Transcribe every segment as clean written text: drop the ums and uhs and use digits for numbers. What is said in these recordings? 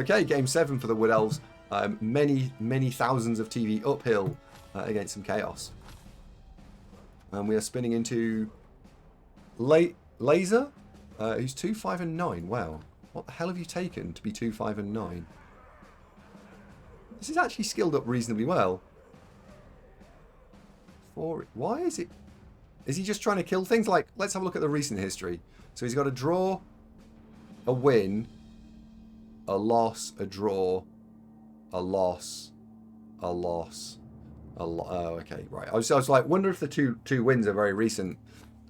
Okay, game 7 for the Wood Elves. Many thousands of TV uphill against some chaos. And we are spinning into Laser, who's 2, 5, and 9. Wow. What the hell have you taken to be 2, 5, and 9? This is actually skilled up reasonably well. Why is it? Is he just trying to kill things? Like, let's have a look at the recent history. So he's got a draw, a win, a loss, a draw, a loss, a loss, oh, okay, right. I was like, wonder if the two wins are very recent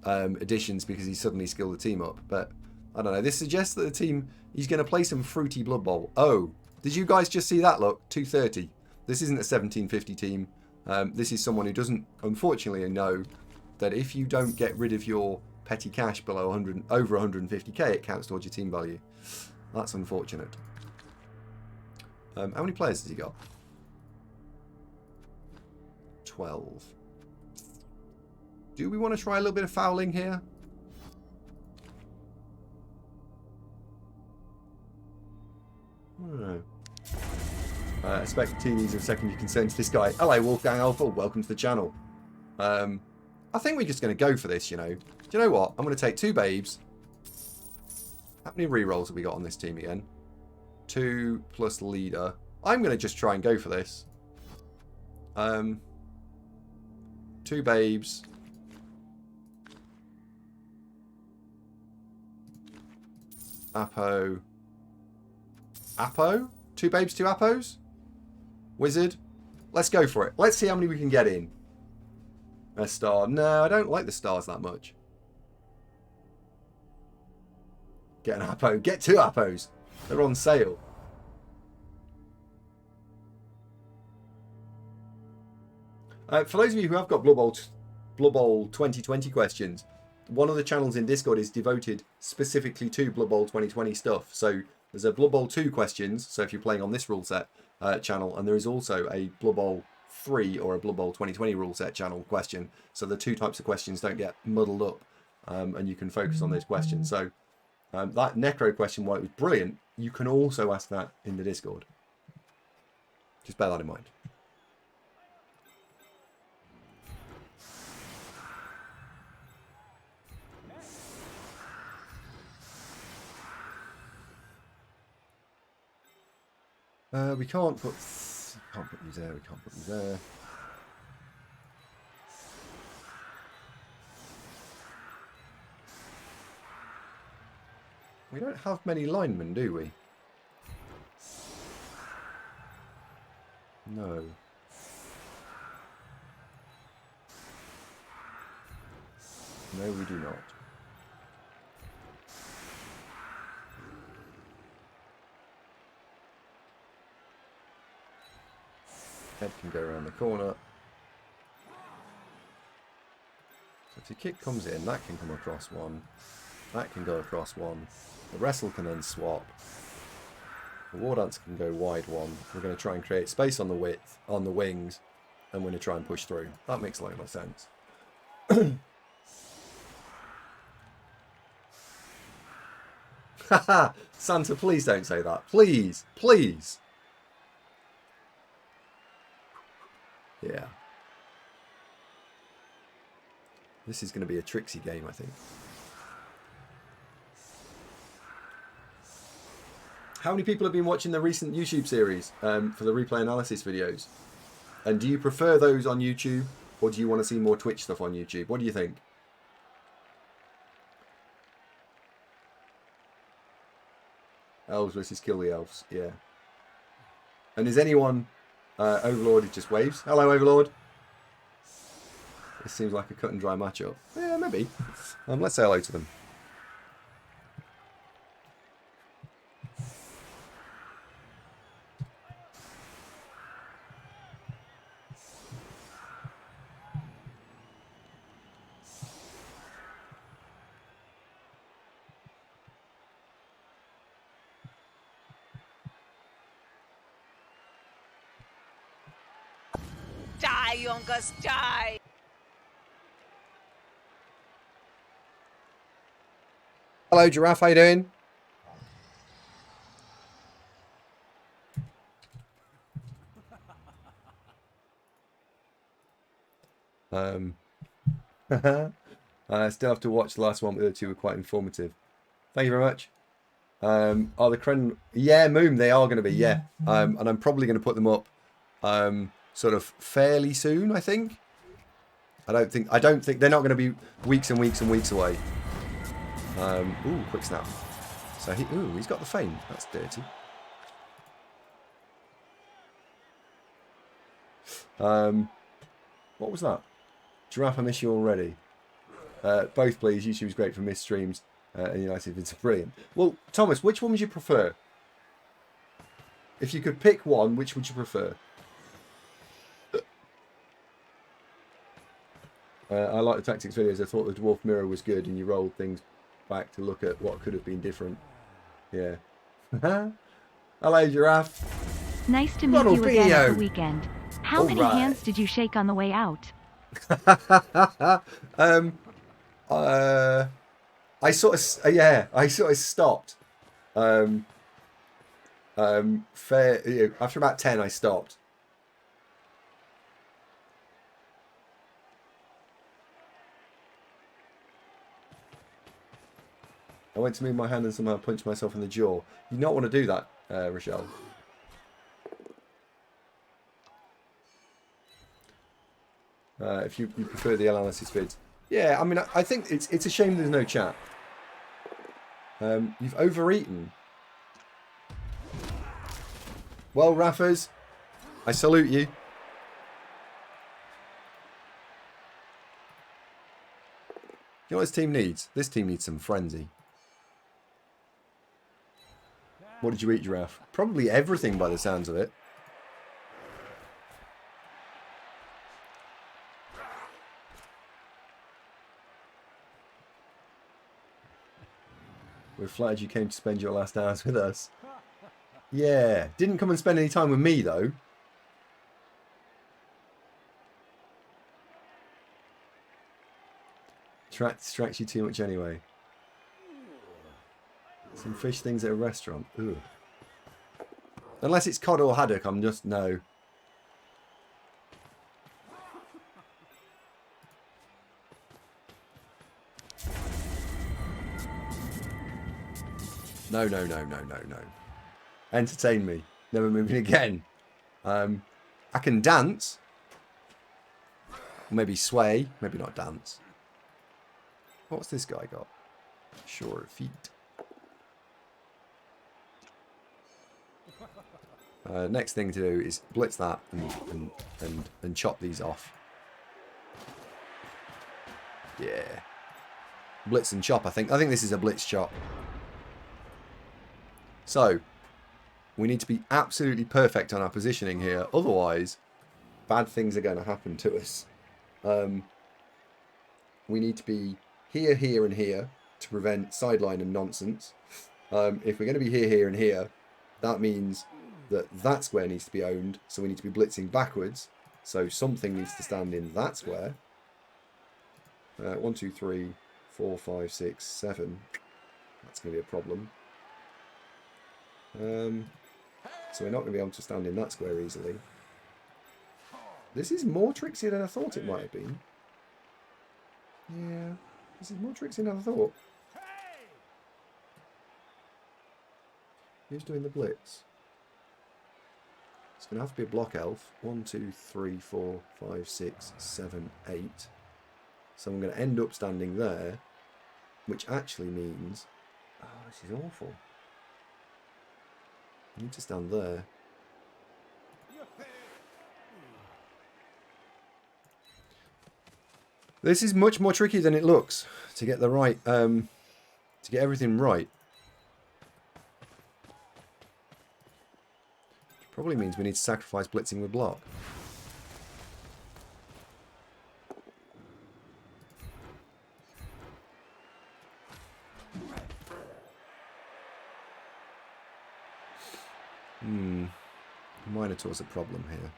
additions because he suddenly skilled the team up. But I don't know. This suggests that the team, he's going to play some fruity Blood Bowl. Oh, did you guys just see that? Look, 230. This isn't a 1750 team. This is someone who doesn't, unfortunately, know that if you don't get rid of your petty cash below 100, over 150k, it counts towards your team value. That's unfortunate. How many players has he got? 12. Do we want to try a little bit of fouling here? I don't know. Expect TVs of secondary concern to this guy. Hello, Wolfgang Alpha. Welcome to the channel. I think we're just going to go for this, you know. Do you know what? I'm going to take 2 babes. How many rerolls have we got on this team again? 2 plus leader. I'm going to just try and go for this. 2 babes. Apo. Apo? 2 babes, 2 Apos? Wizard? Let's go for it. Let's see how many we can get in. A star. No, I don't like the stars that much. Get an Apo. Get 2 Apos. They're on sale. For those of you who have got Blood Bowl 2020 questions, one of the channels in Discord is devoted specifically to Blood Bowl 2020 stuff. So there's a Blood Bowl 2 questions, so if you're playing on this rule set channel, and there is also a Blood Bowl 3 or a Blood Bowl 2020 rule set channel question. So the 2 types of questions don't get muddled up, and you can focus on those questions. So that Necro question, while it was brilliant, you can also ask that in the Discord. Just bear that in mind. We can't put these there, we can't put these there. We don't have many linemen, do we? No. No, we do not. Head can go around the corner. So if the kick comes in, that can come across one. That can go across one. The wrestle can then swap. The war dance can go wide one. We're going to try and create space on the width, on the wings, and we're going to try and push through. That makes a lot of sense. Haha! Santa, please don't say that. Please, please. Yeah. This is going to be a tricksy game, I think. How many people have been watching the recent YouTube series for the replay analysis videos? And do you prefer those on YouTube, or do you want to see more Twitch stuff on YouTube? What do you think? Elves versus Kill the Elves, yeah. And is anyone... Overlord, it just waves. Hello, Overlord. This seems like a cut and dry matchup. Yeah, maybe. Let's say hello to them. Die, Youngest, die! Hello, Giraffe. How you doing? Um, I still have to watch the last one, but the other two were quite informative. Thank you very much. Are the Kren? Yeah, Moom, they are going to be, yeah. And I'm probably going to put them up sort of fairly soon, I think. I don't think they're not going to be weeks and weeks and weeks away. Ooh, quick snap. So he's got the feint. That's dirty. What was that? Giraffe, I miss you already. Both, please. YouTube's great for missed streams. And United it's brilliant. Well, Thomas, which one would you prefer? If you could pick one, which would you prefer? I like the tactics videos. I thought the dwarf mirror was good, and you rolled things back to look at what could have been different. Yeah. Hello, Giraffe. Nice to meet you again at the weekend. How many hands did you shake on the way out? I sort of stopped. After about 10, I stopped. I went to move my hand and somehow punched myself in the jaw. You don't want to do that, Rochelle. If you prefer the analysis vids. Yeah, I mean, I think it's a shame there's no chat. You've overeaten. Well, Raffers, I salute you. You know what this team needs? This team needs some frenzy. What did you eat, Giraffe? Probably everything by the sounds of it. We're flattered you came to spend your last hours with us. Yeah. Didn't come and spend any time with me, though. Distracts you too much anyway. Some fish things at a restaurant. Ugh. Unless it's cod or haddock, I'm just... No. No. Entertain me. Never moving again. I can dance. Maybe sway. Maybe not dance. What's this guy got? Sure feet. Next thing to do is blitz that and chop these off. Yeah. Blitz and chop, I think. I think this is a blitz chop. So, we need to be absolutely perfect on our positioning here. Otherwise, bad things are going to happen to us. We need to be here, here, and here to prevent sideline and nonsense. If we're going to be here, here, and here, that means that square needs to be owned. So we need to be blitzing backwards. So something needs to stand in that square. 1, 2, 3, 4, 5, 6, 7. That's going to be a problem. So we're not going to be able to stand in that square easily. This is more tricksy than I thought it might have been. Yeah, this is more tricksy than I thought. Who's doing the blitz? It's going to have to be a block elf. 1, 2, 3, 4, 5, 6, 7, 8. So I'm going to end up standing there, which actually means... Oh, this is awful. I need to stand there. This is much more tricky than it looks to get the right, to get everything right. Which probably means we need to sacrifice blitzing with block. Minotaur's a problem here.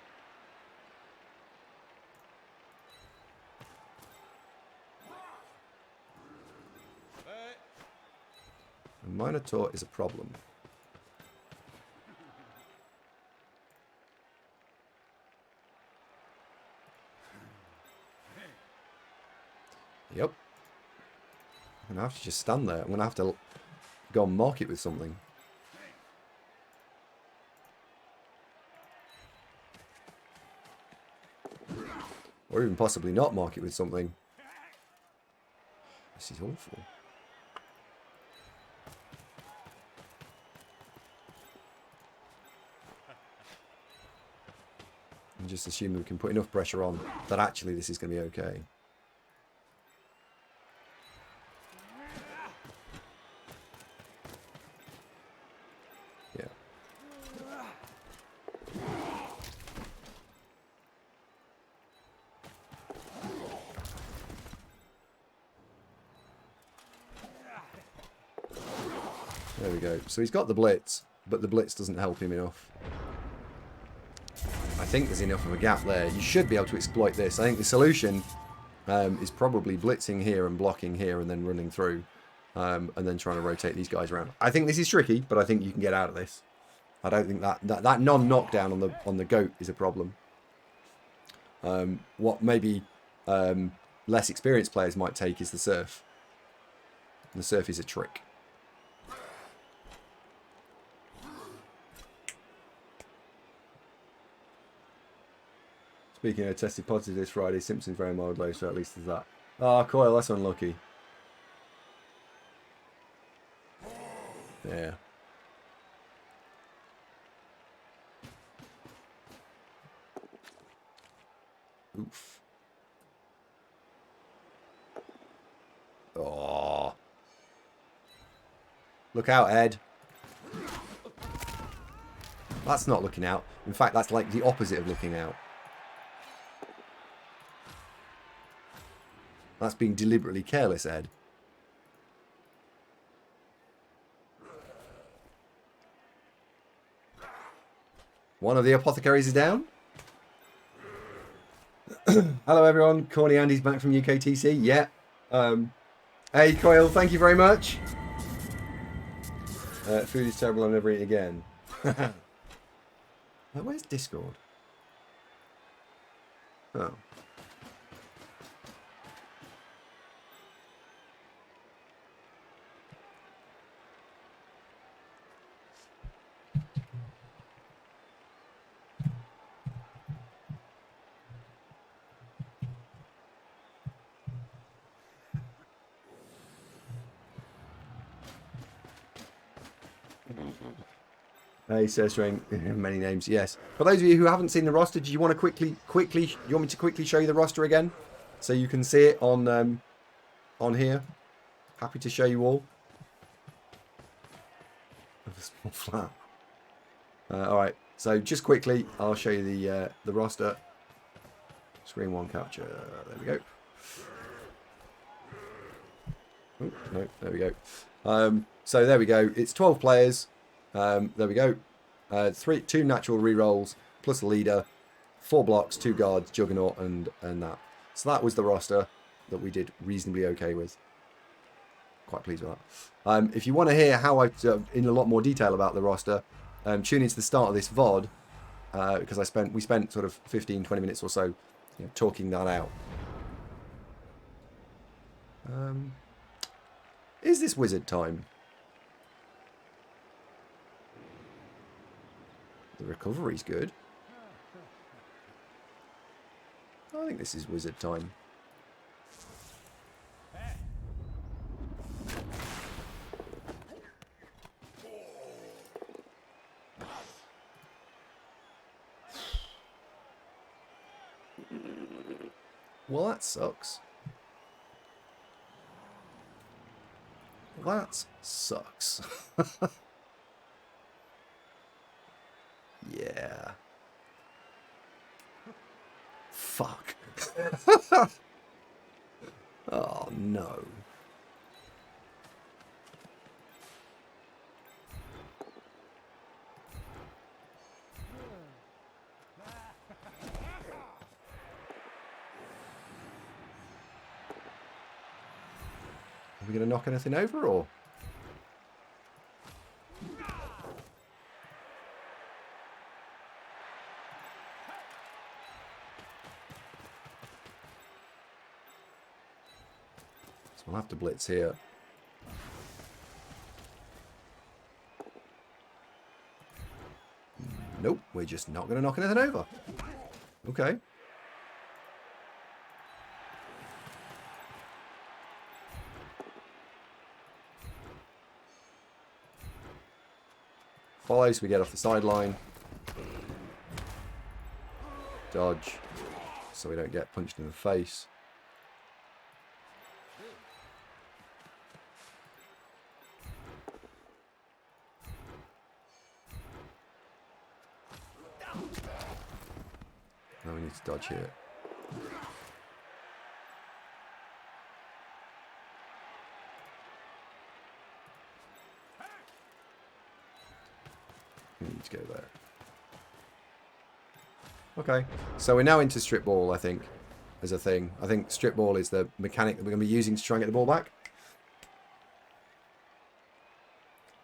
A Minotaur is a problem. Yep. I'm going to have to just stand there. I'm going to have to go and mark it with something. Or even possibly not mark it with something. This is awful. And just assume that we can put enough pressure on that actually this is going to be okay. Yeah. There we go. So he's got the blitz, but the blitz doesn't help him enough. I think there's enough of a gap there. You should be able to exploit this. I think the solution is probably blitzing here and blocking here and then running through and then trying to rotate these guys around. I think this is tricky, but I think you can get out of this. I don't think that non-knockdown on the goat is a problem. What maybe less experienced players might take is the surf. The surf is a trick. Speaking of tested positive this Friday, Simpson's very mild low, so at least there's that. Ah, Coil, that's unlucky. Yeah. Oof. Oh. Look out, Ed. That's not looking out. In fact, that's like the opposite of looking out. That's being deliberately careless, Ed. One of the apothecaries is down. Hello, everyone. Corny Andy's back from UKTC. Yeah. Hey, Coil, thank you very much. Food is terrible. I'll never eat again. Where's Discord? Oh. Hey, Sirstring, many names, yes. For those of you who haven't seen the roster, do you want to you want me to quickly show you the roster again? So you can see it on here. Happy to show you all. Of a small flat. Alright, so just quickly, I'll show you the roster. Screen one capture, there we go. Oh, no, there we go. So there we go, it's 12 players. There we go. 2 natural rerolls plus a leader, 4 blocks, 2 guards, juggernaut, and that. So that was the roster that we did reasonably okay with. Quite pleased with that. If you want to hear how I in a lot more detail about the roster, tune into the start of this VOD because we spent sort of 15-20 minutes or so talking that out. Is this wizard time? The recovery's good. I think this is wizard time. Well, that sucks. That sucks. Yeah. Fuck. Oh, no. Are we going to knock anything over, or...? I'll have to blitz here. Nope, we're just not going to knock anything over. Okay. Follow, so we get off the sideline. Dodge, so we don't get punched in the face. Now we need to dodge here. We need to go there. Okay, so we're now into strip ball, I think, as a thing. I think strip ball is the mechanic that we're going to be using to try and get the ball back.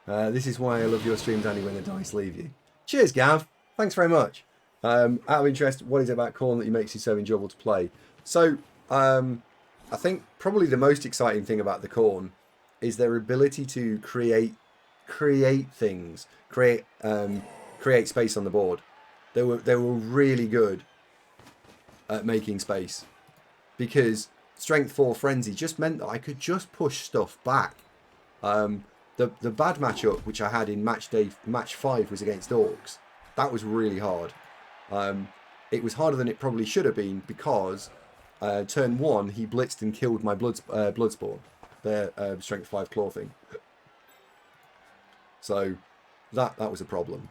This is why I love your streams, Andy, when the dice leave you. Cheers, Gav. Thanks very much. Out of interest, what is it about Khorne that makes you so enjoyable to play? So, I think probably the most exciting thing about the Khorne is their ability to create things, create space on the board. They were really good at making space, because Strength 4 Frenzy just meant that I could just push stuff back. The bad matchup which I had in match 5 was against Orcs. That was really hard. It was harder than it probably should have been, because turn 1 he blitzed and killed my Bloodspawn, their Strength 5 claw thing. So that was a problem.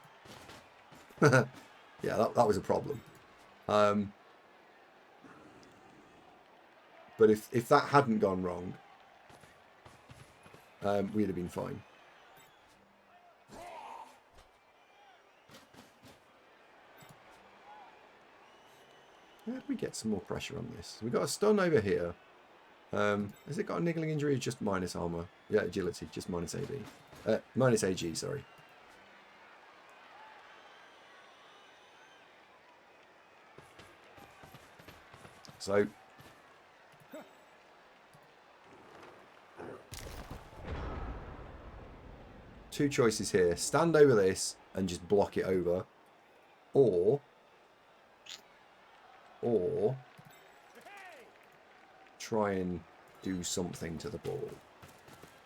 Yeah, that was a problem. But if that hadn't gone wrong, we'd have been fine. How do we get some more pressure on this? We've got a stun over here. Has it got a niggling injury or just minus armor? Yeah, agility, just minus AB. Minus AG, sorry. So, two choices here. Stand over this and just block it over. Or try and do something to the ball.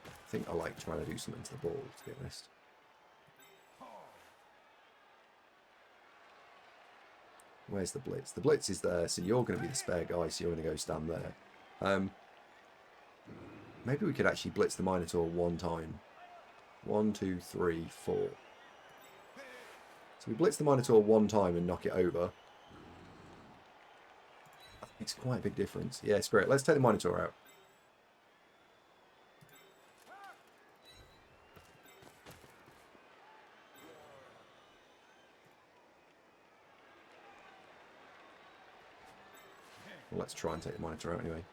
I think I like trying to do something to the ball, to be honest. Where's the blitz? The blitz is there, so you're going to be the spare guy, so you're going to go stand there. Maybe we could actually blitz the Minotaur one time. 1, 2, 3, 4. So we blitz the Minotaur one time and knock it over. That makes quite a big difference. Yeah, Spirit, let's take the Minotaur out. Well, let's try and take the Minotaur out anyway.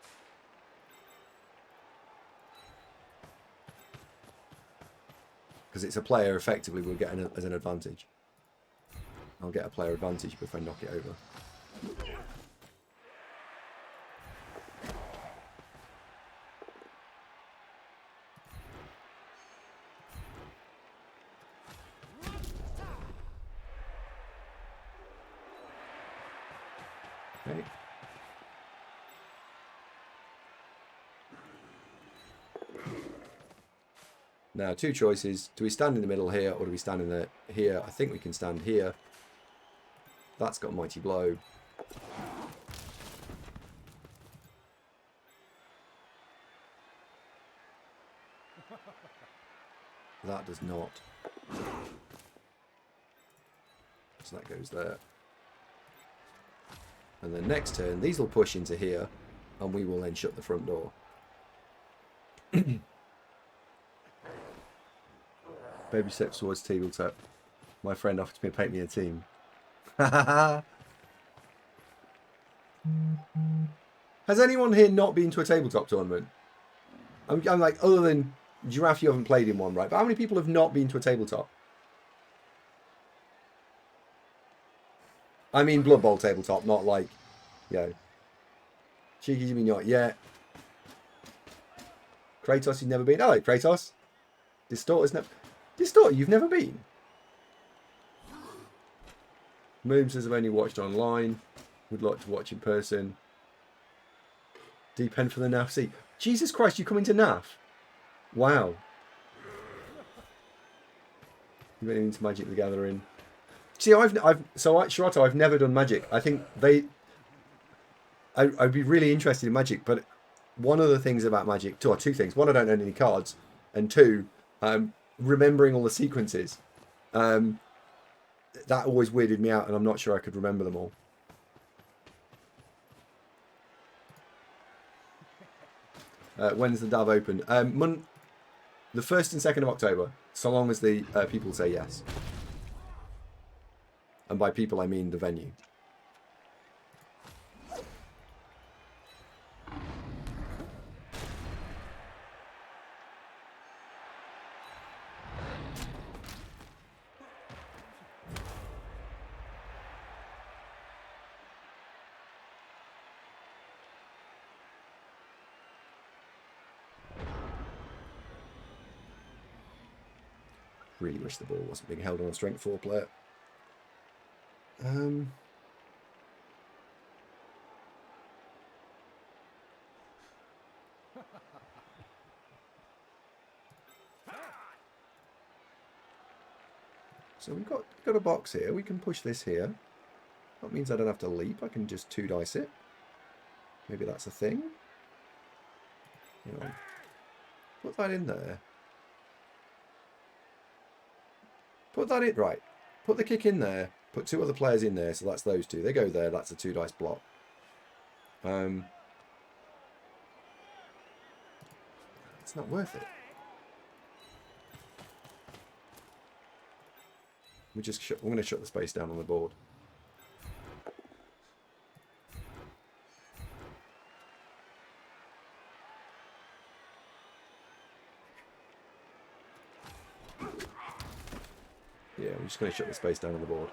Because it's a player, effectively, we'll get as an advantage. I'll get a player advantage if I knock it over. Okay. Now, two choices. Do we stand in the middle here, or do we stand in the here? I think we can stand here. That's got Mighty Blow. That does not. So that goes there. And then next turn, these will push into here, and we will then shut the front door. Baby steps towards tabletop. My friend offered me to paint me a team. Has anyone here not been to a tabletop tournament? I'm like, other than Giraffe, you haven't played in one, right? But how many people have not been to a tabletop? I mean Blood Bowl tabletop, not like, you know. Cheeky, you mean not yet. Kratos, you've never been. Hello, Kratos. Distorter's never... Distorter, you've never been? Moon says I've only watched online. Would like to watch in person. Deep end for the NAF. See, Jesus Christ, you coming to NAF? Wow. You went into Magic the Gathering. See, Shirato, I've never done Magic. I think I'd be really interested in Magic, but one of the things about Magic, two things. One, I don't own any cards, and two, remembering all the sequences. That always weirded me out, and I'm not sure I could remember them all. When's the Davo open? The 1st and 2nd of October, so long as the people say yes. And by people, I mean the venue. Really wish the ball wasn't being held on a strength 4 player. So we've got a box here. We can push this here. That means I don't have to leap. I can just 2 dice it. Maybe that's a thing. You know, put that in there. Put that in, right. Put the kick in there. Put 2 other players in there, so that's those 2. They go there, that's a 2 dice block. It's not worth it. We're going to shut the space down on the board. Yeah, we're just going to shut the space down on the board.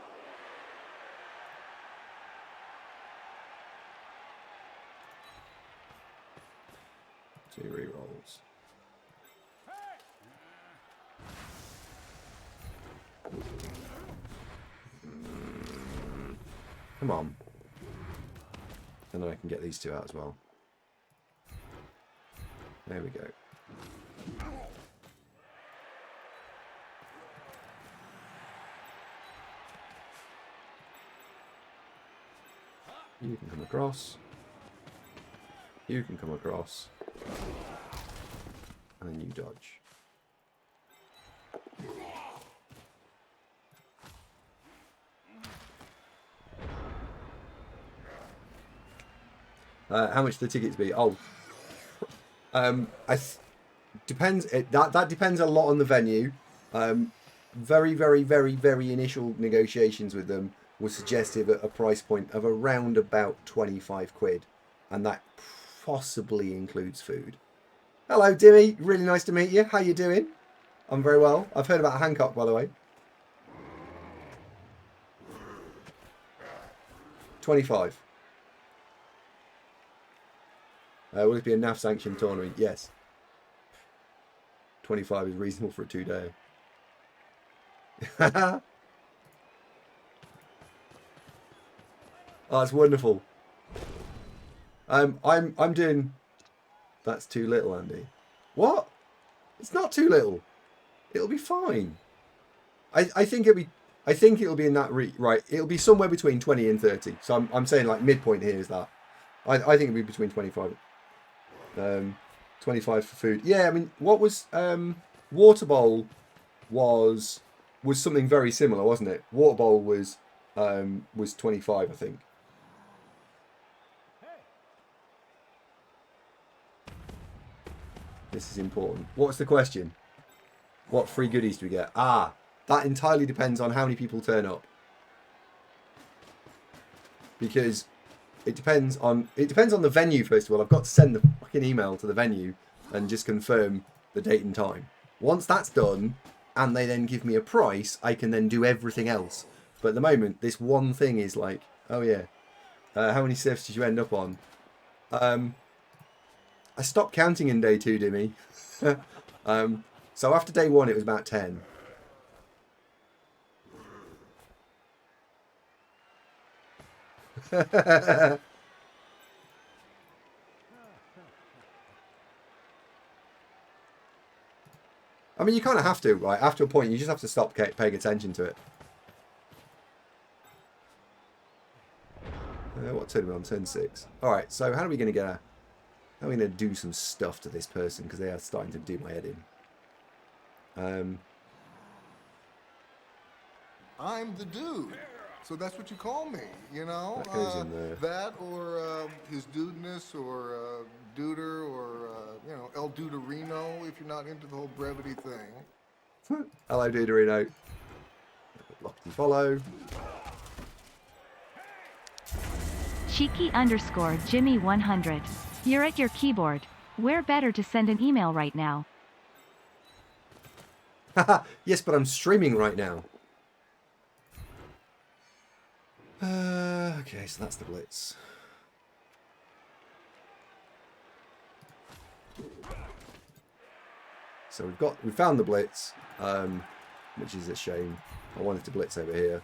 Two re-rolls. Come on. And then I can get these 2 out as well. There we go. You can come across. You can come across. And then you dodge. How much do the tickets be? Oh, depends. That depends a lot on the venue. Very, very, very, very initial negotiations with them was suggestive at a price point of around about 25 quid, and that possibly includes food. Hello, Dimmy. Really nice to meet you. How you doing? I'm very well. I've heard about Hancock, by the way. 25. Will it be a NAF sanctioned tournament? Yes. 25 is reasonable for a 2-day. Oh, that's wonderful. I'm doing. That's too little, Andy. What? It's not too little. It'll be fine. I think it'll be. I think it'll be in that right. It'll be somewhere between 20 and 30. So I'm saying like midpoint here is that. I think it'll be between 25. 25 for food. Yeah, I mean, what was Water Bowl was something very similar, wasn't it? Water Bowl was 25, I think. This is important. What's the question? What free goodies do we get? Ah, that entirely depends on how many people turn up. Because it depends on the venue, first of all. I've got to send the fucking email to the venue and just confirm the date and time. Once that's done, and they then give me a price, I can then do everything else. But at the moment, this one thing is like, oh yeah, how many surfs did you end up on? I stopped counting in day 2, Dimmy. So after day 1, it was about 10. I mean, you kind of have to, right? After a point, you just have to stop paying attention to it. What turn are we on? Turn 6. Alright, so how are we going to get a... How are we going to do some stuff to this person? Because they are starting to do my head in. I'm the dude. So that's what you call me, you know? That goes in there. That or his dudeness or duder or, you know, El Duderino if you're not into the whole brevity thing. Hello, Duderino. Lock and follow. Cheeky_Jimmy100. You're at your keyboard. Where better to send an email right now? Yes, but I'm streaming right now. Okay, so that's the blitz. So we found the blitz, which is a shame. I wanted to blitz over here.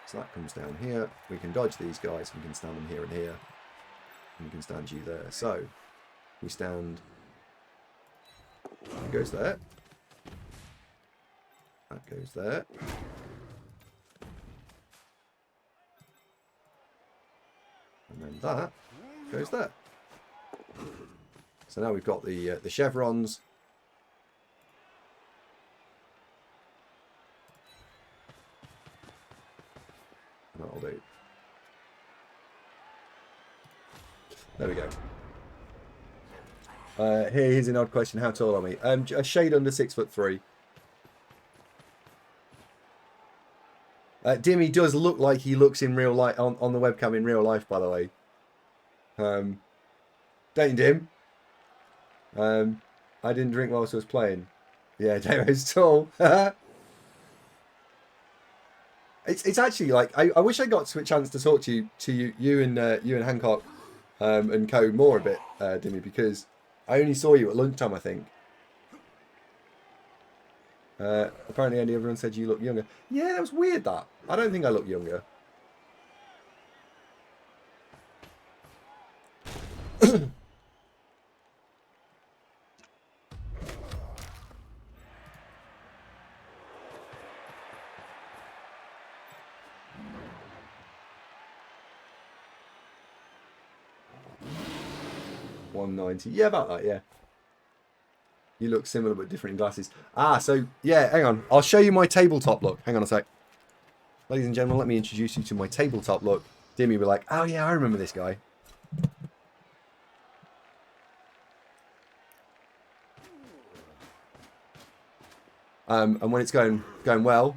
So that comes down here. We can dodge these guys. We can stand them here and here. And we can stand you there. So we stand. It goes there. That goes there. And then that goes there. So now we've got the chevrons. And that'll do. There we go. Here's an odd question. How tall are we? A shade under 6'3". Dimmy does look like he looks in real life on the webcam in real life, by the way. Don't you, Dim? I didn't drink whilst I was playing. Yeah, Davo's tall. It's actually like I wish I got a chance to talk to you and Hancock and Co more a bit, Dimmy, because I only saw you at lunchtime, I think. Apparently, Andy, everyone said you look younger. Yeah, that was weird. That I don't think I look younger. $190. Yeah, about that. Yeah. You look similar but different in glasses. Ah, so yeah, hang on. I'll show you my tabletop look. Hang on a sec. Ladies and gentlemen, let me introduce you to my tabletop look. Dimmy will be like, oh yeah, I remember this guy. And when it's going well,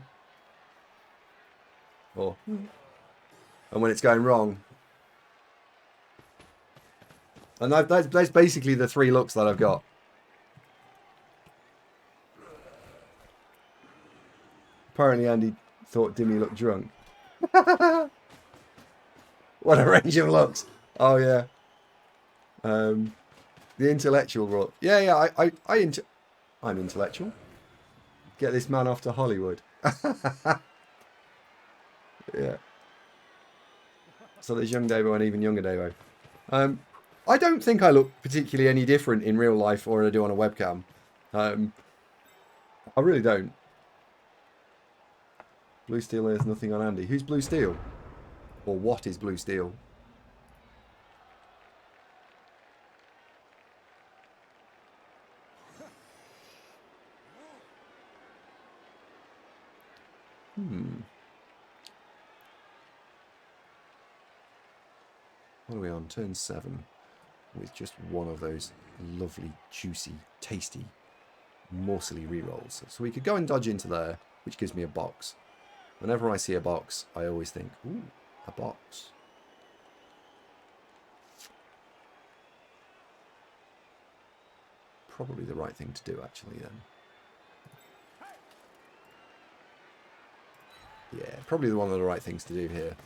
and when it's going wrong, and that's basically the 3 looks that I've got. Apparently, Andy thought Dimmy looked drunk. What a range of looks! Oh yeah, the intellectual look. Yeah. I'm intellectual. Get this man off to Hollywood. Yeah. So there's young Davo and even younger Davo. I don't think I look particularly any different in real life or I do on a webcam. I really don't. Blue Steel has nothing on Andy. Who's Blue Steel? Or what is Blue Steel? What are we on? Turn 7. With just one of those lovely, juicy, tasty, morsely rerolls. So we could go and dodge into there, which gives me a box. Whenever I see a box, I always think, ooh, a box. Probably the right thing to do, actually, then. probably one of the right things to do here.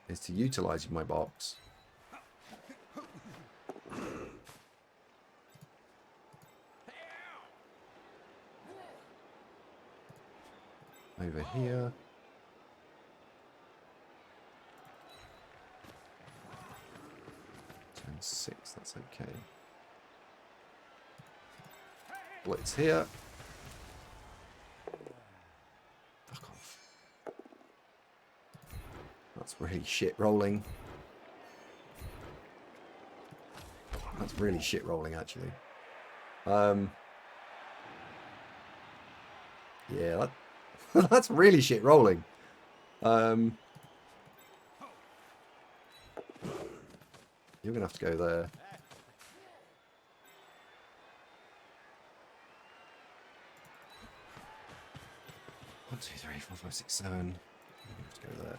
Is to utilise my box. Over here. Turn 6, that's okay. Blitz here. Fuck off. That's really shit rolling. That's really shit rolling, actually. Yeah, that's really shit rolling. You're gonna have to go there. 1, 2, 3, 4, 5, 6, 7. You're gonna have to go there.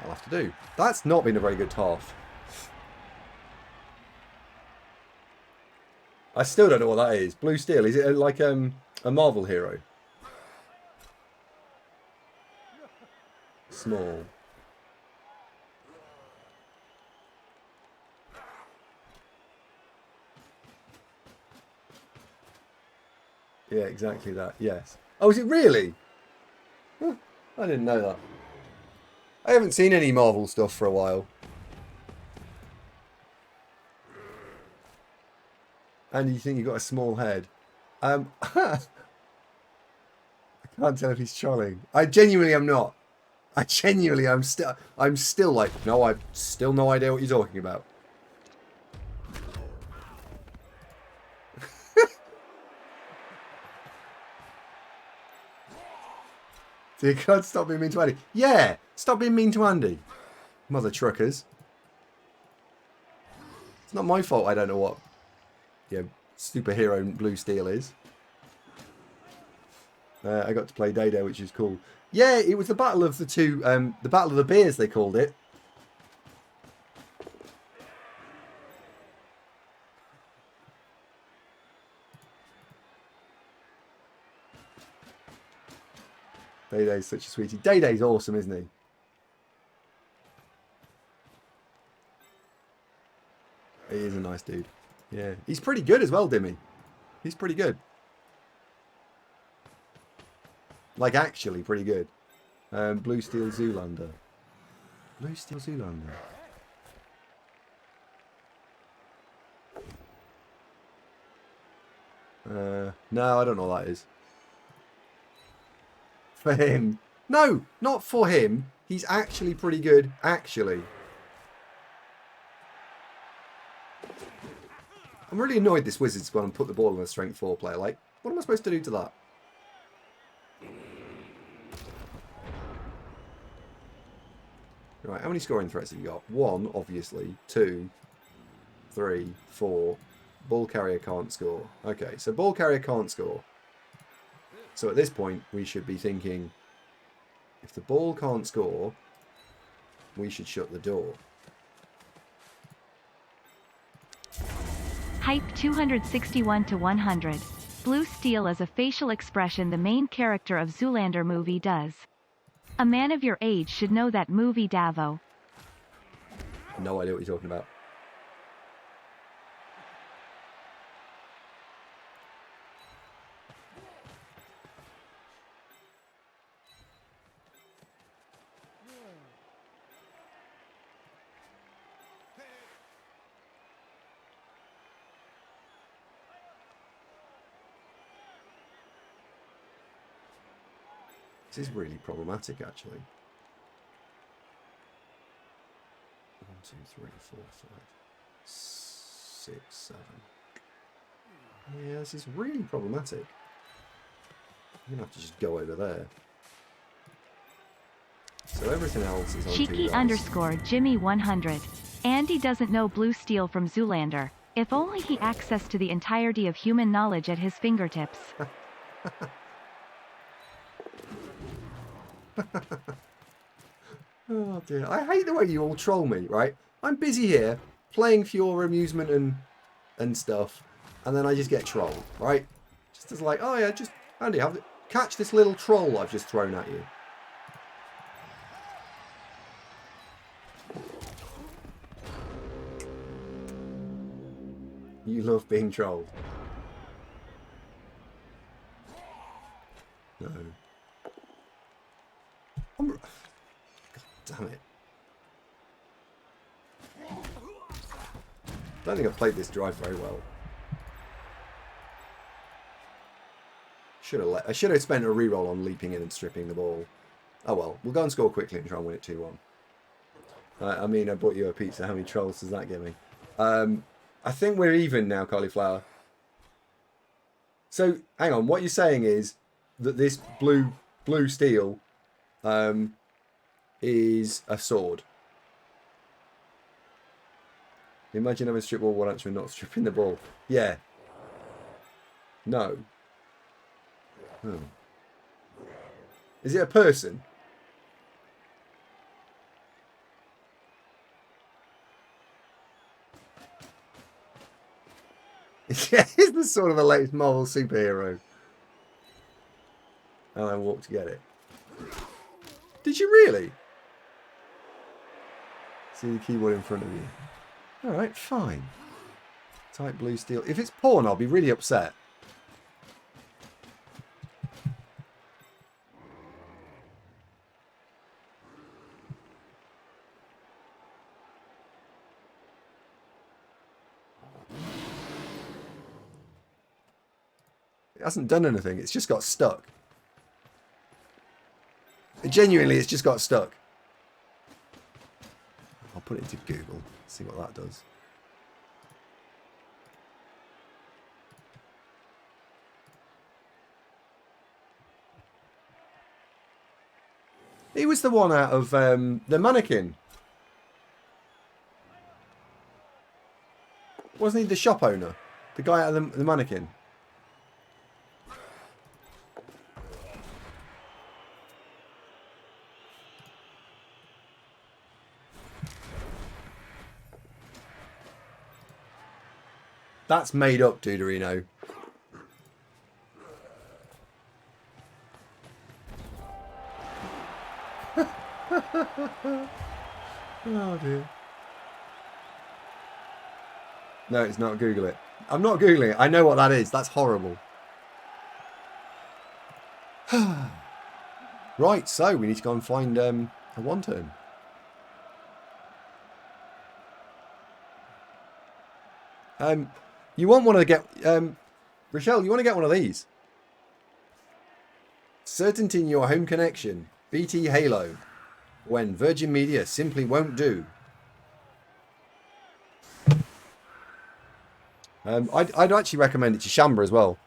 I'll have to do. That's not been a very good half. I still don't know what that is. Blue steel. Is it like a Marvel hero? Small. Yeah, exactly that. Yes. Oh, is it really? Huh, I didn't know that. I haven't seen any Marvel stuff for a while. And you think you've got a small head. I can't tell if he's trolling. I genuinely am not. I'm still like, no, I've still no idea what you're talking about. So you can't stop being mean to Andy. Yeah, stop being mean to Andy. Mother truckers. It's not my fault I don't know what superhero blue steel is. I got to play Dado, which is cool. Yeah, it was the battle of the two, the battle of the beers they called it. Dayday's such a sweetie. Dayday's awesome, isn't he? He is a nice dude. Yeah. He's pretty good as well, Dimmy. He's pretty good. Like, actually pretty good. Blue Steel Zoolander. Blue Steel Zoolander. No, I don't know what that is. For him. No, not for him. He's actually pretty good, actually. I'm really annoyed this wizard's gone and put the ball on a strength 4 player. Like, what am I supposed to do to that? Right, how many scoring threats have you got? 1, obviously. 2, 3, 4. Ball carrier can't score. Okay, so ball carrier can't score. So at this point, we should be thinking, if the ball can't score, we should shut the door. Hype 261 to 100. Blue steel is a facial expression the main character of Zoolander movie does. A man of your age should know that movie, Davo. No idea what you're talking about. This is really problematic, actually. 1, 2, 3, 4, 5, 6, 7. Yeah, this is really problematic. I'm going to have to just go over there. So everything else is on 2 Cheeky dice. underscore Jimmy 100. Andy doesn't know blue steel from Zoolander. If only he access to the entirety of human knowledge at his fingertips. Oh dear. I hate the way you all troll me, right? I'm busy here playing for your amusement and stuff, and then I just get trolled, right? Just as like, oh yeah, just Andy, catch this little troll I've just thrown at you. You love being trolled. No. God damn it. I don't think I've played this drive very well. I should have spent a reroll on leaping in and stripping the ball. Oh well, we'll go and score quickly and try and win it 2-1. I mean, I bought you a pizza. How many trolls does that give me? I think we're even now, Cauliflower. So, hang on. What you're saying is that this blue steel is a sword. Imagine having a strip ball one answer and not stripping the ball. Yeah. No. Hmm. Is it a person? Yeah, he's the sort of the latest Marvel superhero. And I walked to get it. Did you really? See the keyboard in front of you. Alright, fine. Type blue steel. If it's porn, I'll be really upset. It hasn't done anything. It's just got stuck. Genuinely, it's just got stuck. I'll put it into Google. See what that does. He was the one out of the mannequin. Wasn't he the shop owner? The guy out of the mannequin. That's made up, Duderino. Oh dear. No, it's not. Google it. I'm not Googling it. I know what that is. That's horrible. Right, so we need to go and find a one turn. You want one of the Rochelle, you want to get one of these? Certainty in your home connection. BT Halo. When Virgin Media simply won't do. I'd actually recommend it to Shamba as well.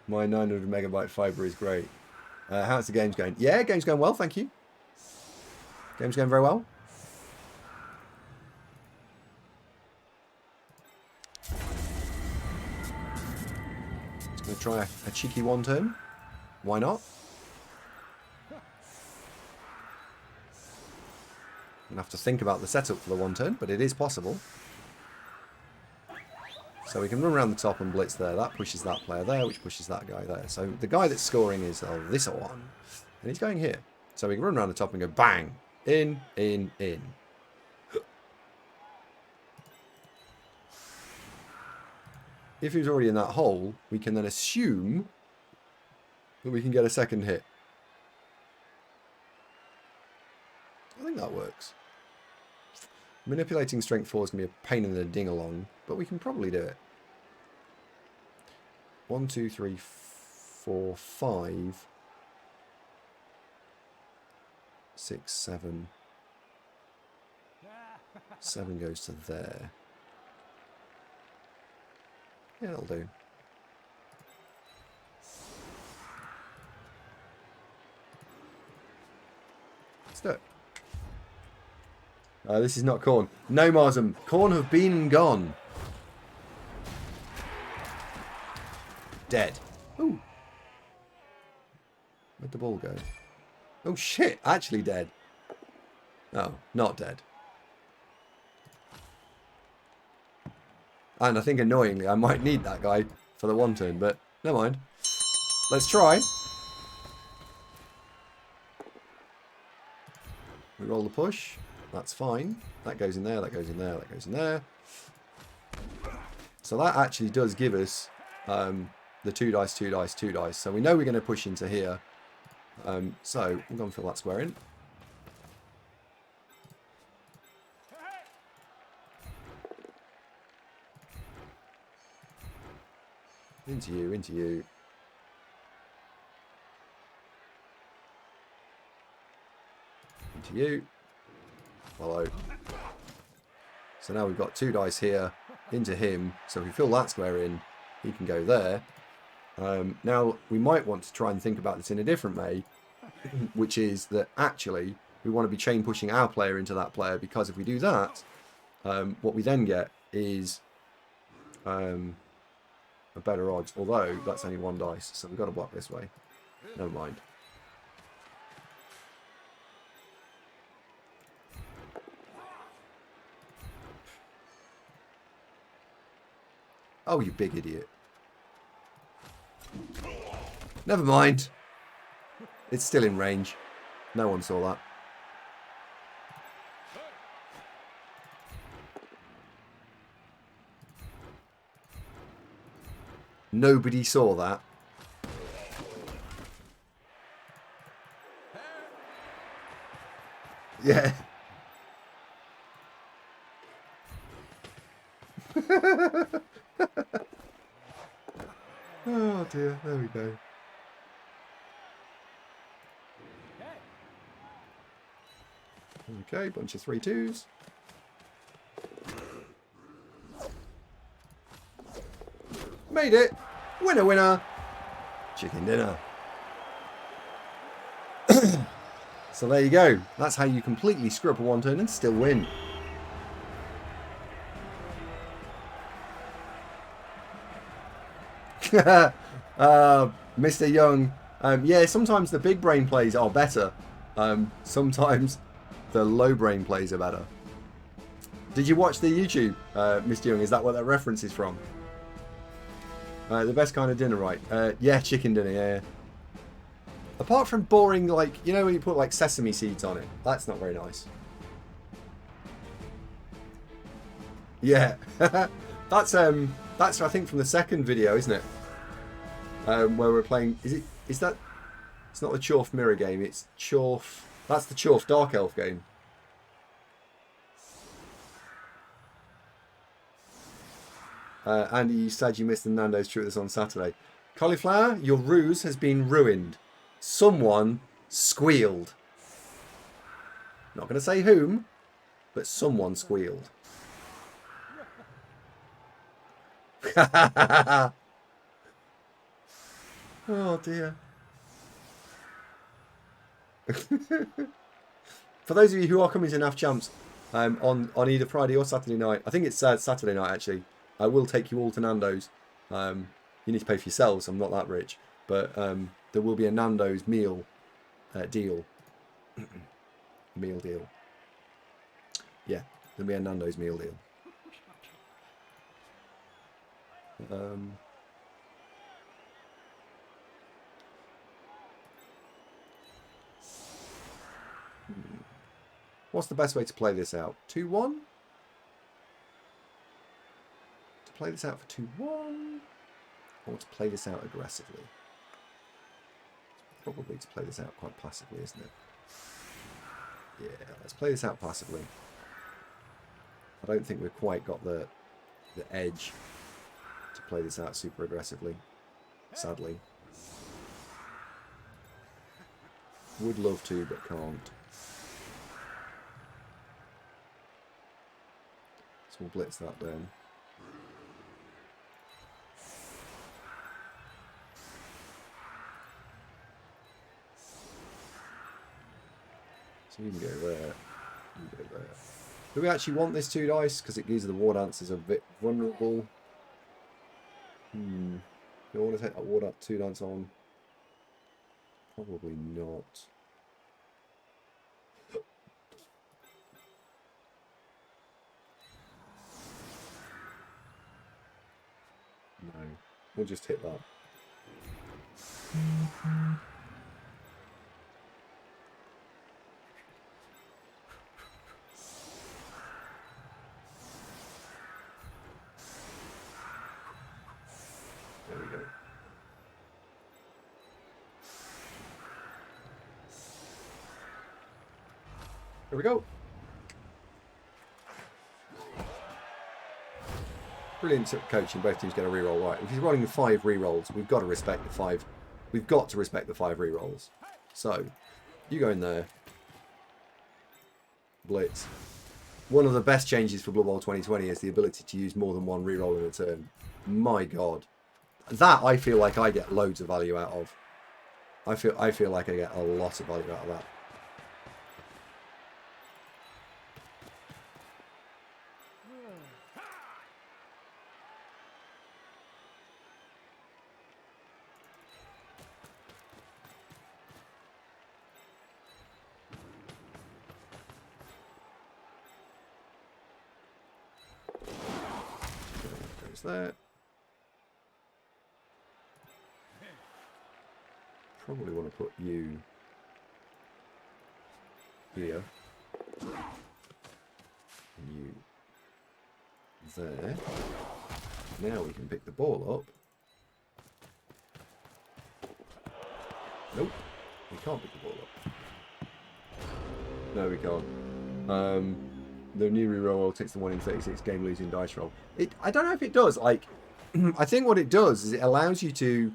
My 900 megabyte fiber is great. How's the games going? Yeah, game's going well, thank you. Game's going very well. Just going to try a cheeky one turn. Why not? I'm going to have to think about the setup for the one turn, but it is possible. So we can run around the top and blitz there. That pushes that player there, which pushes that guy there. So the guy that's scoring is this one. And he's going here. So we can run around the top and go bang. In, in, in. If he's already in that hole, we can then assume that we can get a second hit. I think that works. Manipulating strength 4 is going to be a pain in the ding-along, but we can probably do it. 1, 2, 3, 4, 5. 6, 7. 7 goes to there. Yeah, that'll do. Let's do it. This is not corn. No, Marsum. Corn have been and gone. Dead. Ooh. Where'd the ball go? Oh, shit. Actually dead. Oh, not dead. And I think, annoyingly, I might need that guy for the one turn, but never mind. Let's try. We roll the push. That's fine. That goes in there, that goes in there, that goes in there. So that actually does give us the 2 dice, 2 dice, 2 dice. So we know we're going to push into here. So we'll go and fill that square in. Into you, into you. Into you. Follow. So now we've got 2 dice here into him. So if we fill that square in, he can go there. Now we might want to try and think about this in a different way, which is that actually we want to be chain pushing our player into that player, because if we do that, what we then get is a better odds, although that's only 1 dice, so we've got to block this way. Never mind. Oh, you big idiot. Never mind. It's still in range. No one saw that. Nobody saw that. Yeah. Oh dear, there we go. Okay, bunch of 3-2s. Made it! Winner, winner! Chicken dinner. So there you go. That's how you completely screw up a 1 turn and still win. Mr. Young. Yeah, sometimes the big brain plays are better. Sometimes the low brain plays are better. Did you watch the YouTube, Mr. Young? Is that what that reference is from? The best kind of dinner, right? Yeah, chicken dinner, yeah. Apart from boring, like, you know when you put like sesame seeds on it? That's not very nice. Yeah. That's I think from the second video, isn't it? Where we're playing, is that, it's not the Chorf mirror game, it's Chorf, that's the Chorf Dark Elf game. Andy, you said you missed the Nando's truthers on Saturday. Cauliflower, your ruse has been ruined. Someone squealed. Not going to say whom, but someone squealed. Oh dear. For those of you who are coming to NAF Champs on either Friday or Saturday night, I think it's Saturday night actually, I will take you all to Nando's. You need to pay for yourselves, I'm not that rich, but there will be a Nando's meal deal. Meal deal. Yeah, there'll be a Nando's meal deal. What's the best way to play this out? 2-1? To play this out for 2-1? Or to play this out aggressively? Probably to play this out quite passively, isn't it? Yeah, let's play this out passively. I don't think we've quite got the edge to play this out super aggressively, sadly. Would love to, but can't. So we'll blitz that down. So you can go there. You can go there. Do we actually want this 2 dice? Because it gives the war dancers a bit vulnerable. Do you want to take that war 2 dice on? Probably not. No. We'll just hit that. There we go. There we go. Brilliant coaching. Both teams get a reroll right. If he's rolling 5 rerolls, we've got to respect the 5. We've got to respect the 5 rerolls. So, you go in there. Blitz. One of the best changes for Blood Bowl 2020 is the ability to use more than 1 reroll in a turn. My God, that I feel like I get loads of value out of. I feel like I get a lot of value out of that. There. Probably want to put you here. And you there. Now we can pick the ball up. Nope. We can't pick the ball up. No, we can't. The new reroll takes the 1 in 36 game losing dice roll. I don't know if it does. Like, I think what it does is it allows you to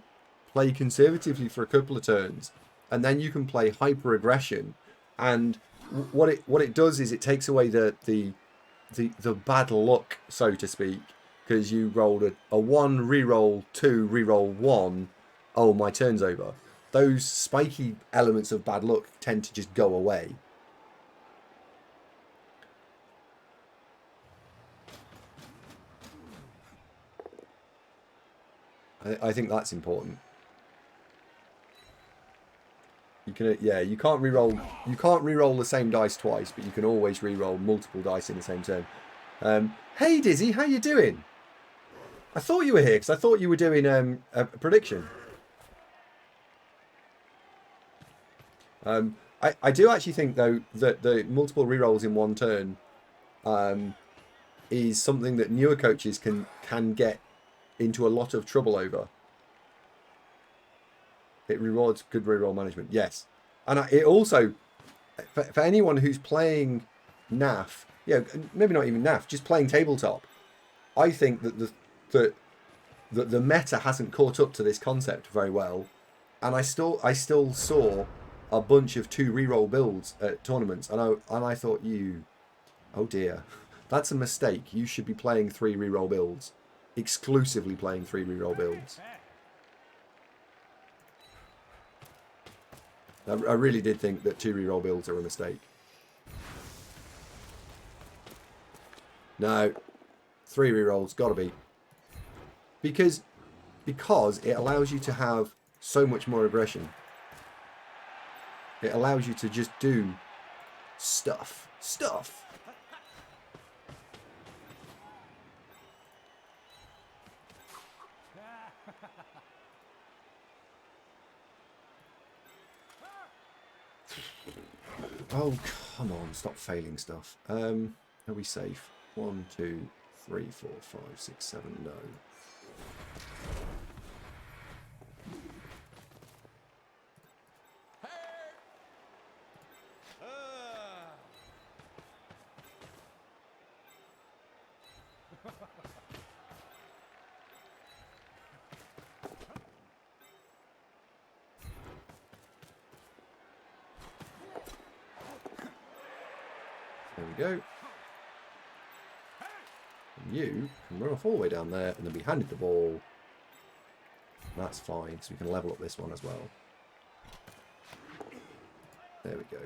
play conservatively for a couple of turns, and then you can play hyper aggression. And what it does is it takes away the bad luck, so to speak, because you rolled a 1 reroll 2 reroll 1. Oh, my turn's over. Those spiky elements of bad luck tend to just go away. I think that's important. You can, yeah, you can't reroll the same dice twice, but you can always reroll multiple dice in the same turn. Hey Dizzy, how you doing? I thought you were here because I thought you were doing a prediction. I do actually think though that the multiple rerolls in 1 turn is something that newer coaches can get into a lot of trouble over. It rewards good reroll management, yes, and it also for anyone who's playing NAF, maybe not even NAF, just playing tabletop. I think that the meta hasn't caught up to this concept very well, and I still saw a bunch of 2 reroll builds at tournaments, and I thought, oh dear, that's a mistake. You should be playing 3 reroll builds. Exclusively playing 3 reroll builds. I really did think that 2 reroll builds are a mistake. No, 3 rerolls, gotta be. Because it allows you to have so much more aggression. It allows you to just do stuff. Oh, come on, stop failing stuff. Are we safe? 1, 2, 3, 4, 5, 6, 7, no. There we go. You can run off all the way down there and then be handed the ball. That's fine, so we can level up this one as well. There we go.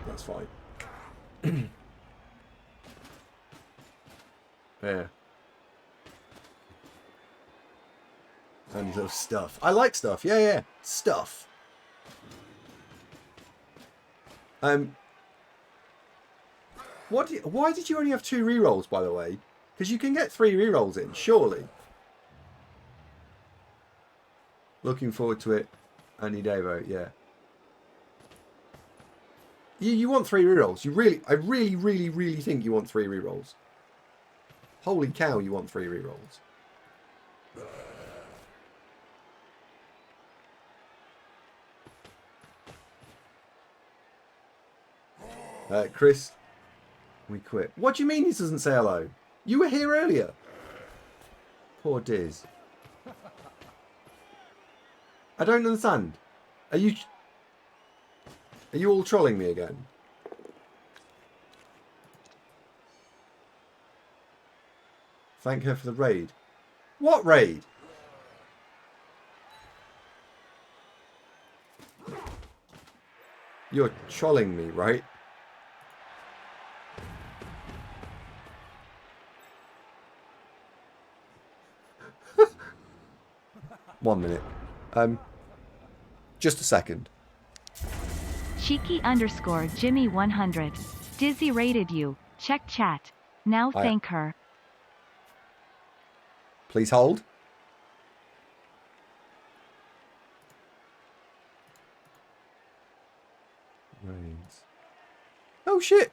That's fine. Yeah. Only little stuff. I like stuff. Yeah, yeah. Stuff. Why did you only have 2 rerolls, by the way? Because you can get 3 rerolls in, surely. Looking forward to it. AndyDavo, yeah. You want 3 rerolls. I really think you want 3 rerolls. Holy cow, you want 3 rerolls. Chris, we quit. What do you mean he doesn't say hello? You were here earlier. Poor Diz. I don't understand. Are you all trolling me again? Thank her for the raid. What raid? You're trolling me, right? One minute. Just a second. Cheeky_Jimmy100. Dizzy rated you. Check chat. Now thank her. Please hold. Raids. Oh shit.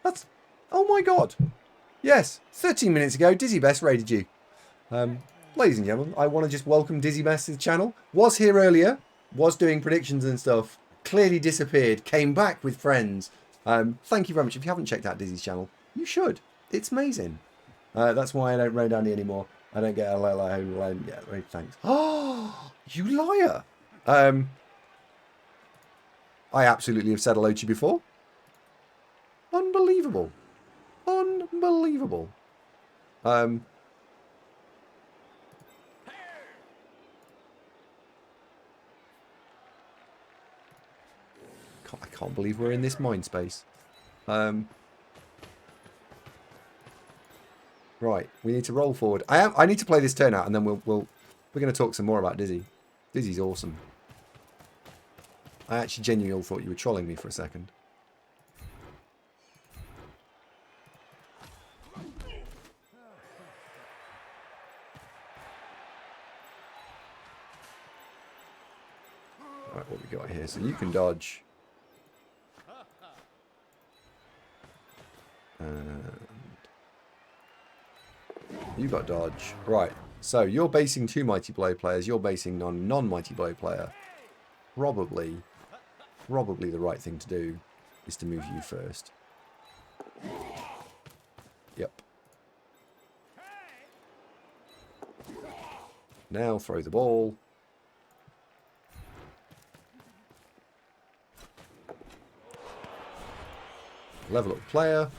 That's... Oh my god. Yes. 13 minutes ago, Dizzy Best raided you. Ladies and gentlemen, I want to just welcome Dizzy Best to the channel. Was here earlier. Was doing predictions and stuff. Clearly disappeared. Came back with friends. Thank you very much. If you haven't checked out Dizzy's channel, you should. It's amazing. That's why I don't raid Andy anymore. I don't get a yeah, raid thanks. Oh, you liar. I absolutely have said hello to you before. Unbelievable. Unbelievable. I can't believe we're in this mind space. Right, we need to roll forward. I need to play this turn out, and then we're going to talk some more about Dizzy. Dizzy's awesome. I actually genuinely thought you were trolling me for a second. Right, what we got here? So you can dodge. And you got dodge. Right. So you're basing 2 Mighty Blow players. You're basing non-Mighty Blow player. Probably the right thing to do is to move you first. Yep. Now throw the ball. Level up player.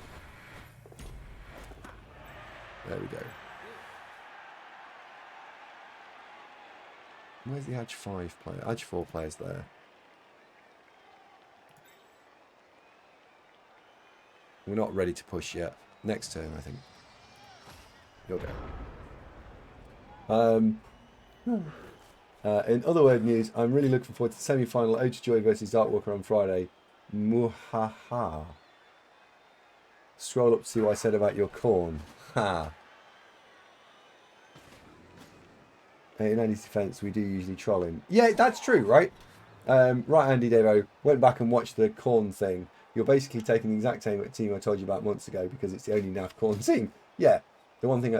There we go. Where's the Edge 5 player? Edge 4 player's there. We're not ready to push yet. Next turn, I think. You'll go. In other word news, I'm really looking forward to the semi-final Ode to Joy versus Darkwalker on Friday. Muhaha. Scroll up to see what I said about your corn. Ha. In Andy's defence, we do usually troll him. Yeah, that's true, right? Right, AndyDavo, went back and watched the corn thing. You're basically taking the exact same team I told you about months ago because it's the only NAF corn team. Yeah, the one thing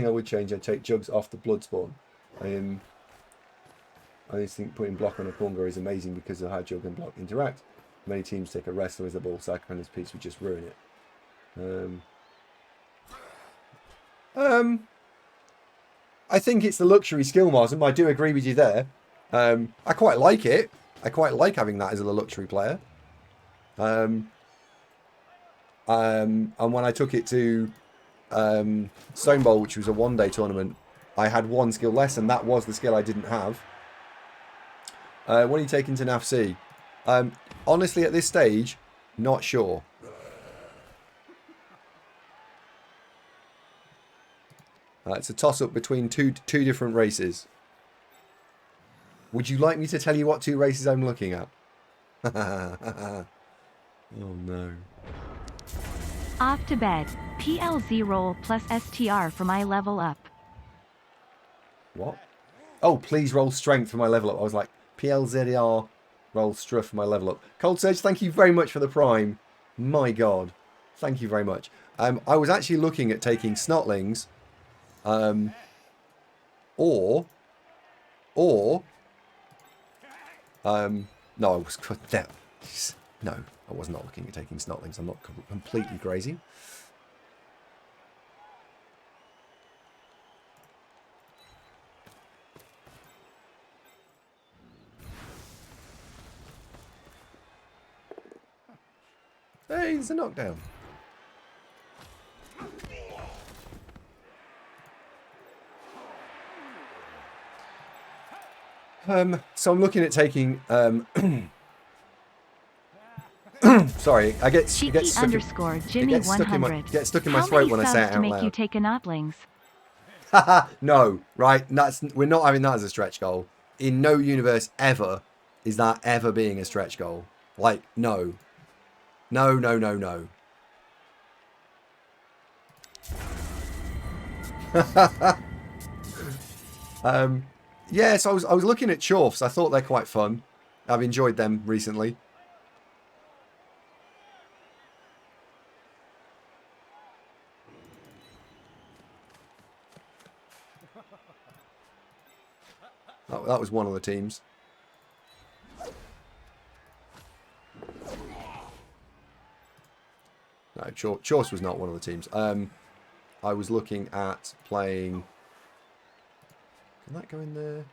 I would change, I'd take Jugs off the blood spawn. I just think putting block on a corn girl is amazing because of how Jug and block interact. Many teams take a wrestler as a ball sack and his piece would just ruin it. I think it's the luxury skill, Marsden. I do agree with you there. I quite like it. I quite like having that as a luxury player. And when I took it to Stone Bowl, which was a one-day tournament, I had one skill less, and that was the skill I didn't have. What are you taking to NAF C? Honestly, at this stage, not sure. It's a toss-up between two different races. Would you like me to tell you what two races I'm looking at? Oh no. Off to bed. PLZ roll plus STR for my level up. What? Oh, please roll strength for my level up. I was like, PLZR roll struff for my level up. Cold Surge, thank you very much for the prime. My God. Thank you very much. I was actually looking at taking Snotlings. No, I was not looking at taking Snotlings. I'm not completely crazy. Hey, there's a knockdown. So I'm looking at taking sorry, I get Cheeky stuck underscore in, Jimmy it 100. gets stuck in my How throat many when I subs say it to out make you loud. take a Notlings? No, right? We're not having that as a stretch goal. In no universe ever is that ever being a stretch goal. Like, no. No, no, no, no. Yeah, so I was looking at Chorfs. I thought they're quite fun. I've enjoyed them recently. That was one of the teams. No, Chorfs was not one of the teams. I was looking at playing... Can that go in there?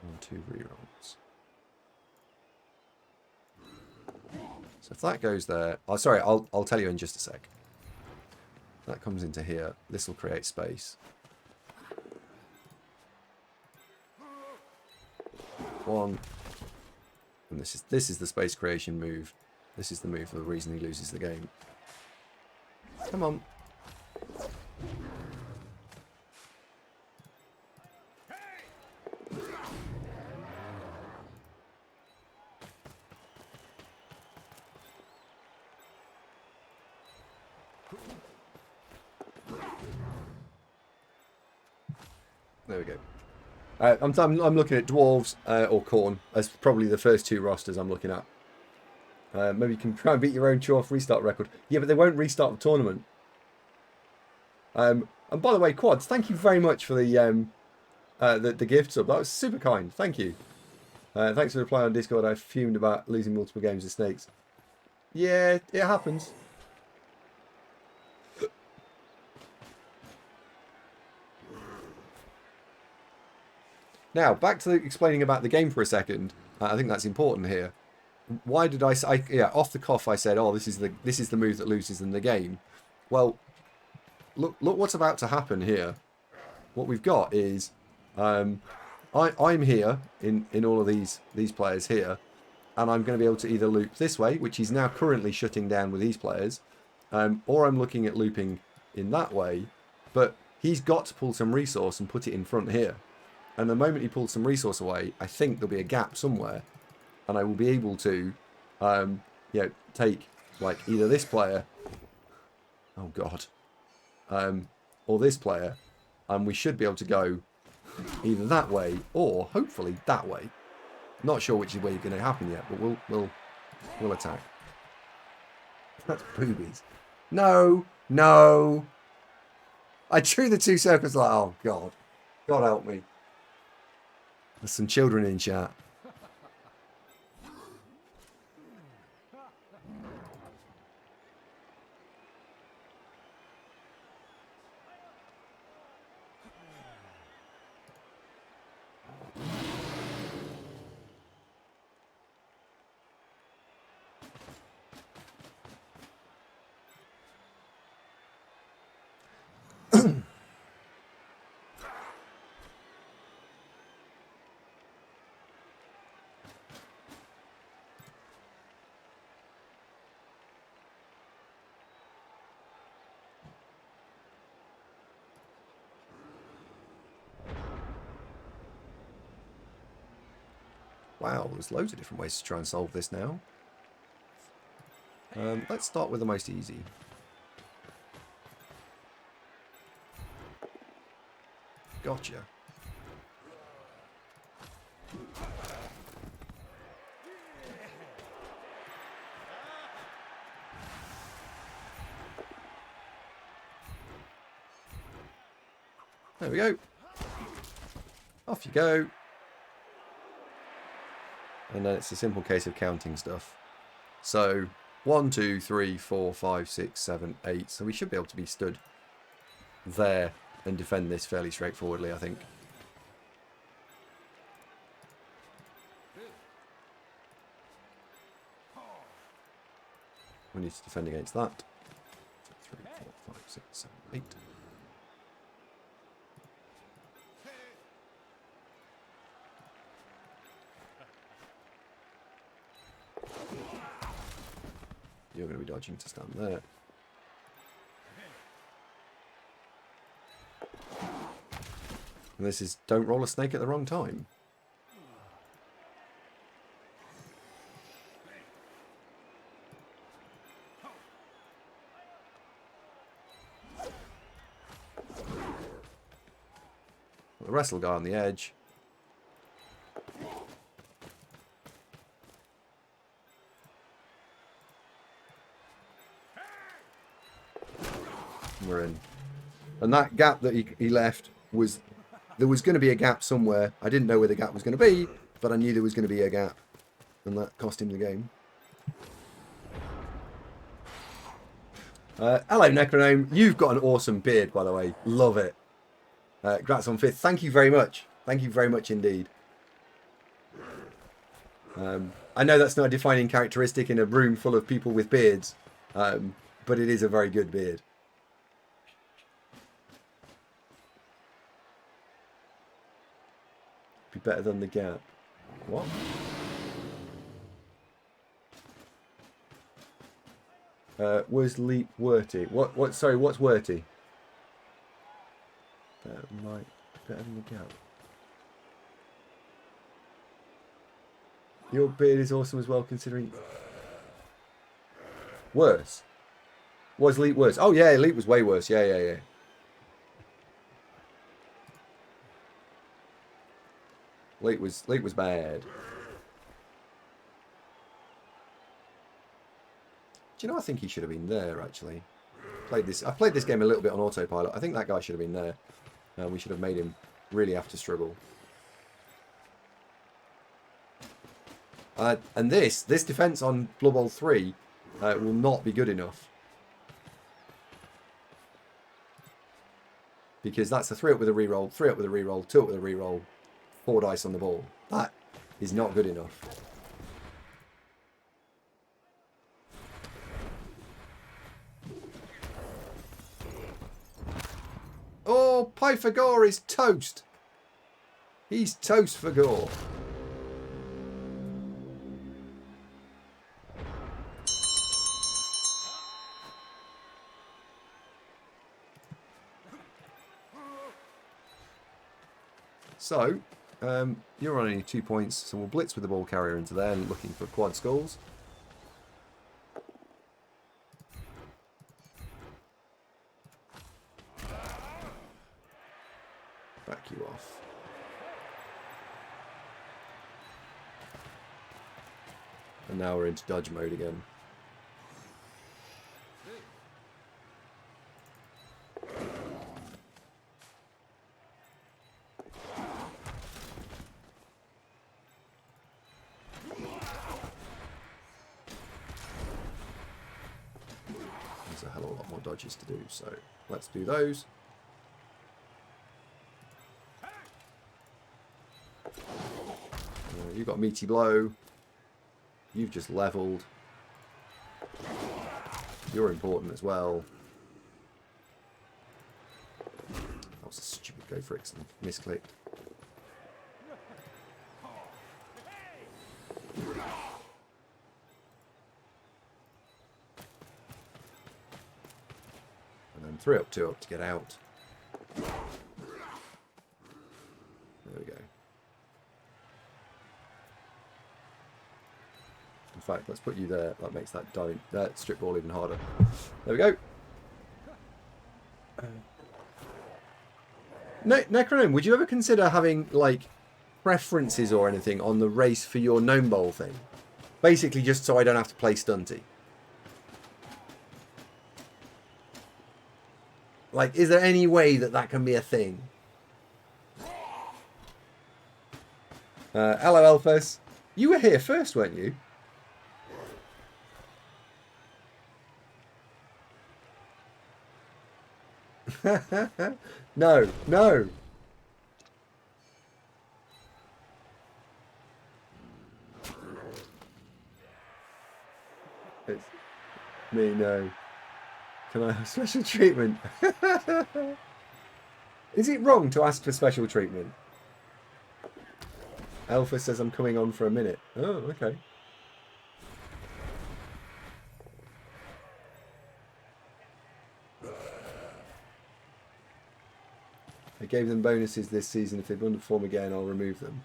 One, two rerolls. So if that goes there... Oh, sorry, I'll tell you in just a sec. That comes into here. This will create space. One. And this is the space creation move. This is the move for the reason he loses the game. Come on. There we go. I'm looking at Dwarves or Khorne as probably the first two rosters I'm looking at. Maybe you can try and beat your own Chorf restart record. Yeah, but they won't restart the tournament. And by the way, Quads, thank you very much for the gift sub. That was super kind. Thank you. Thanks for the reply on Discord. I fumed about losing multiple games of Snakes. Yeah, it happens. Now, back to explaining about the game for a second. I think that's important here. Why did I say... Yeah, off the cuff I said, oh, this is the move that loses in the game. Well, look what's about to happen here. What we've got is... I'm here in all of these players here. And I'm going to be able to either loop this way, which he's now currently shutting down with these players. Or I'm looking at looping in that way. But he's got to pull some resource and put it in front here. And the moment he pulls some resource away, I think there'll be a gap somewhere. And I will be able to, take, like, either this player... Oh, God. Or this player. And we should be able to go either that way or, hopefully, that way. Not sure which way is going to happen yet, but we'll attack. That's boobies. No, no. I drew the two circles like, oh, God. God help me. There's some children in chat. Wow, there's loads of different ways to try and solve this now. Let's start with the most easy. Gotcha. There we go. Off you go. And then it's a simple case of counting stuff. So 1, 2, 3, 4, 5, 6, 7, 8. So we should be able to be stood there and defend this fairly straightforwardly, I think. We need to defend against that. 3, 4, 5, 6, 7, 8. You're going to be dodging to stand there. And this is don't roll a snake at the wrong time. The wrestle guy on the edge. We're in. And that gap that he left was... There was going to be a gap somewhere. I didn't know where the gap was going to be, but I knew there was going to be a gap. And that cost him the game. Hello, Necronome. You've got an awesome beard, by the way. Love it. Grats on 5th. Thank you very much. Thank you very much indeed. I know that's not a defining characteristic in a room full of people with beards, but it is a very good beard. Be better than the gap. What? Was leap worty? What? Sorry, what's worty? Better than the gap. Your beard is awesome as well, considering. Worse. Was leap worse? Oh yeah, leap was way worse. Yeah. Leap was bad. Do you know? I think he should have been there. Actually, I played this game a little bit on autopilot. I think that guy should have been there. We should have made him really have to struggle. And this defense on Blood Bowl 3 will not be good enough. Because that's a 3 up with a reroll, 3 up with a reroll, 2 up with a reroll, 4 dice on the ball. That is not good enough. Oh, Pythagore is toast. He's toast for gore. So, you're on only 2 points, so we'll blitz with the ball carrier into there, looking for quad skulls. Back you off. And now we're into dodge mode again. There's a hell of a lot more dodges to do, so let's do those. You've got meaty blow. You've just leveled. You're important as well. Go fricks and misclicked. And then 3 up, 2 up to get out. There we go. In fact, let's put you there. That makes that strip ball even harder. There we go. Necronome, would you ever consider having, like, preferences or anything on the race for your Gnome Bowl thing? Basically just so I don't have to play Stunty. Like, is there any way that that can be a thing? Hello, Elfes. You were here first, weren't you? No, no. It's me, no. Can I have special treatment? Is it wrong to ask for special treatment? Alpha says I'm coming on for a minute. Oh, okay. I gave them bonuses this season. If they underperform again, I'll remove them.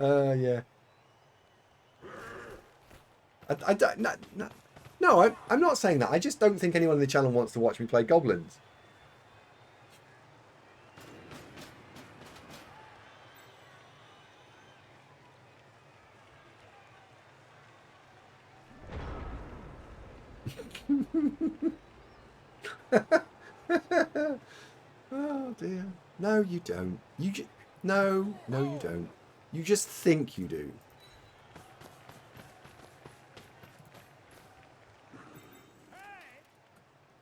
Yeah. I don't, no, I'm not saying that. I just don't think anyone on the channel wants to watch me play goblins. Oh dear. No, you don't. No, you don't. You just think you do.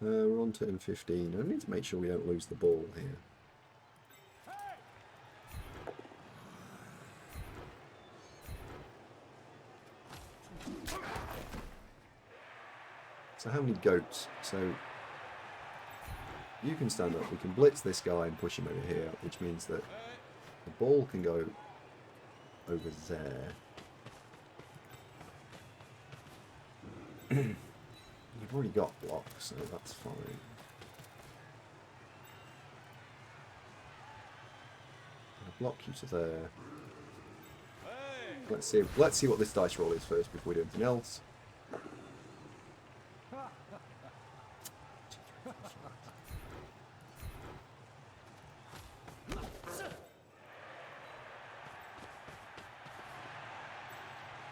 We're on turn 15. I need to make sure we don't lose the ball here. So how many goats? So you can stand up. We can blitz this guy and push him over here, which means that the ball can go over there. You've already got blocks, so that's fine. I'll block you to there. Let's see what this dice roll is first before we do anything else.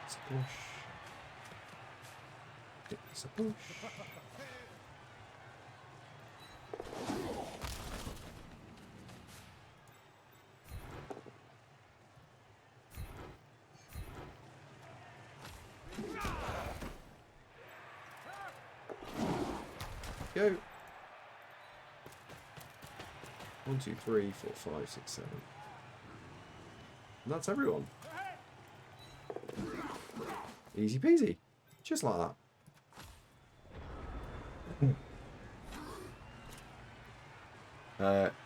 It's a push. It's a push. Go. 1, 2, 3, 4, 5, 6, 7. And that's everyone. Easy peasy. Just like that.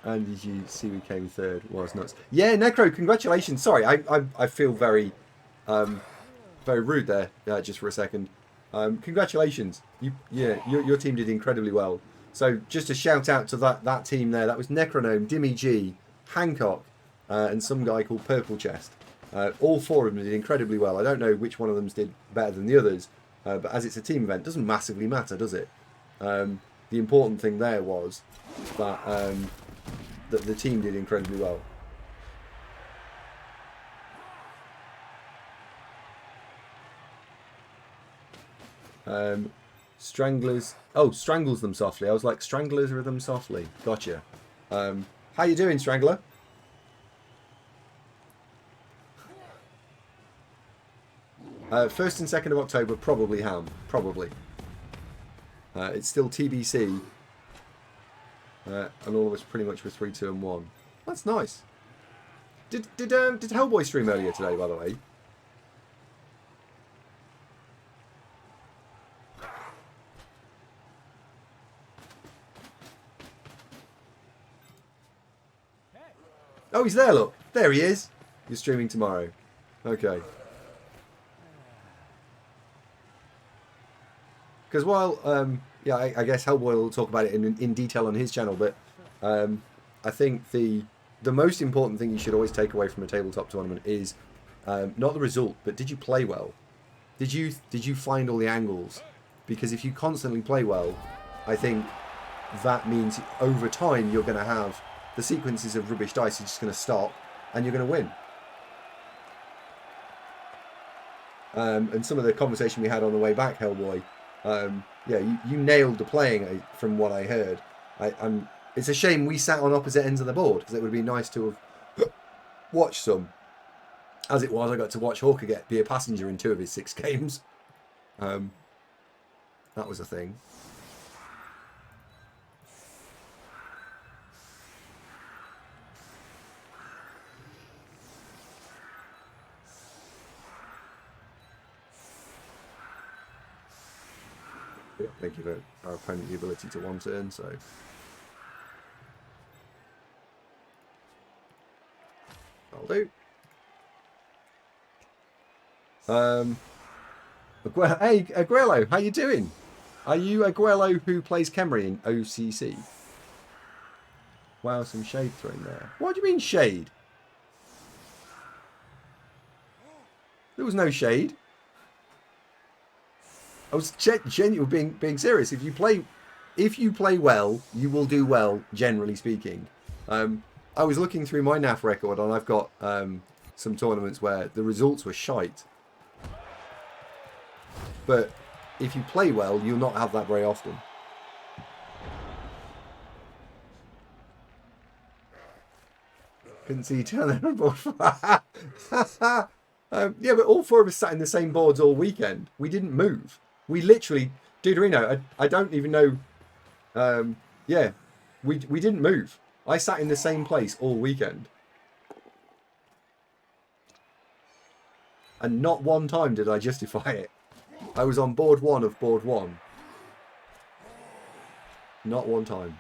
And did you see we came third? Was nuts. Yeah, Necro, congratulations. Sorry, I feel very very rude there, just for a second. Congratulations. Your team did incredibly well. So just a shout out to that team there. That was Necronome, Dimmy G, Hancock, and some guy called Purple Chest. All 4 of them did incredibly well. I don't know which one of them did better than the others, but as it's a team event, it doesn't massively matter, does it? The important thing there was that that the team did incredibly well. Stranglers. Oh, strangles them softly. I was like, stranglers with them softly. Gotcha. How you doing, Strangler? First and 2nd of October, probably ham. Probably. It's still TBC. And all of us pretty much were 3, 2, and 1. That's nice. Did Hellboy stream earlier today, by the way? Oh, he's there, look. There he is. You're streaming tomorrow. Okay. Because while, yeah, I guess Hellboy will talk about it in detail on his channel, but I think the most important thing you should always take away from a tabletop tournament is not the result, but did you play well? Did you find all the angles? Because if you constantly play well, I think that means over time you're going to have the sequences of rubbish dice are just going to stop and you're going to win. And some of the conversation we had on the way back, Hellboy, yeah, you nailed the playing from what I heard. It's a shame we sat on opposite ends of the board because it would be nice to have watched some. As it was, I got to watch Hawker be a passenger in 2 of his 6 games. That was a thing. Yeah, they give our opponent the ability to 1 turn, so... That'll do. Hey, Aguelo, how you doing? Are you Aguelo who plays Kemri in OCC? Wow, some shade thrown there. What do you mean shade? There was no shade. I was genuinely being serious. If you play well, you will do well, generally speaking. I was looking through my NAF record, and I've got some tournaments where the results were shite. But if you play well, you'll not have that very often. Couldn't see you turn there on board. Yeah, but all 4 of us sat in the same boards all weekend. We didn't move. We literally, Duderino, I don't even know. Yeah, we didn't move. I sat in the same place all weekend. And not one time did I justify it. I was on board 1 of board 1. Not one time.